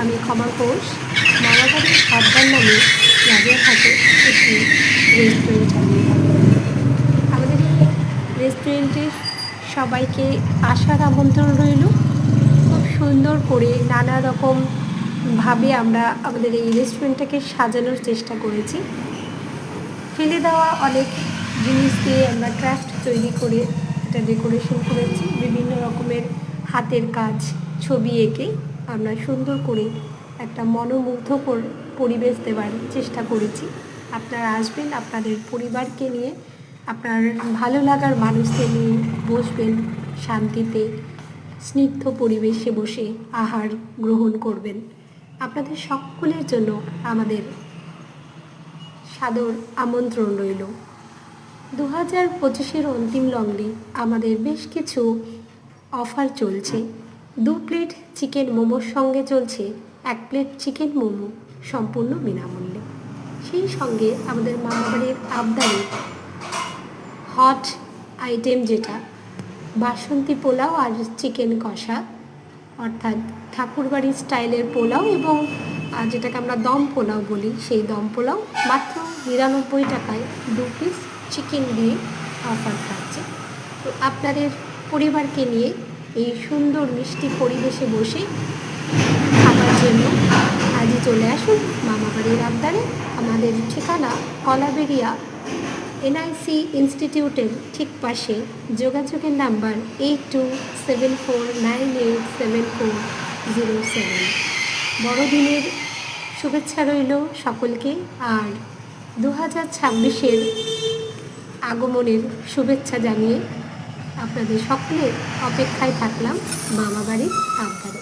আমি ক্ষমা ঘোষ। মামাবাড়ির আবদার নামে রাজারহাটে একটি রেস্টুরেন্ট চালিয়ে থাকি। আমাদের এই রেস্টুরেন্টে সবাইকে আসার আমন্ত্রণ রইল। খুব সুন্দর করে নানা রকমভাবে আমরা আমাদের এই রেস্টুরেন্টটাকে সাজানোর চেষ্টা করেছি। ফেলে দেওয়া অনেক জিনিস দিয়ে আমরা ক্রাফট তৈরি করে এটা ডেকোরেশন করেছি। বিভিন্ন রকমের হাতের কাজ, ছবি এঁকে আমরা সুন্দর করে একটা মনোমুগ্ধকর পরিবেশ দেওয়ার চেষ্টা করেছি। আপনারা আসবেন আপনাদের পরিবারকে নিয়ে, আপনার ভালো লাগার মানুষদের নিয়ে বসবেন, শান্তিতে স্নিগ্ধ পরিবেশে বসে আহার গ্রহণ করবেন। আপনাদের সকলের জন্য আমাদের সাদর আমন্ত্রণ রইল। 2025-এর অন্তিম লগ্নে আমাদের বেশ কিছু অফার চলছে। 2 প্লেট চিকেন মোমোর সঙ্গে চলছে 1 প্লেট চিকেন মোমো সম্পূর্ণ বিনামূল্যে। সেই সঙ্গে আমাদের মামাবাড়ির আবদারে হট আইটেম যেটা বাসন্তী পোলাও আর চিকেন কষা, অর্থাৎ ঠাকুরবাড়ির স্টাইলের পোলাও এবং যেটাকে আমরা দম পোলাও বলি, সেই দম পোলাও মাত্র 99 টাকায় 2 পিস চিকেন দিয়ে অফার থাকছে। তো আপনাদের পরিবারকে নিয়ে এই সুন্দর মিষ্টি পরিবেশে বসে খাবার জন্য আজই চলে আসুন মামাবাড়ির আবদারে। আমাদের ঠিকানা কলাবেরিয়া NIC ইনস্টিটিউটের ঠিক পাশে। যোগাযোগের নাম্বার 8274987407। বড়দিনের শুভেচ্ছা রইল সকলকে, আর 2026-এর আগমনের শুভেচ্ছা জানিয়ে আপনাদের সকলের অপেক্ষায় থাকলাম মামাবাড়ির আবদারে।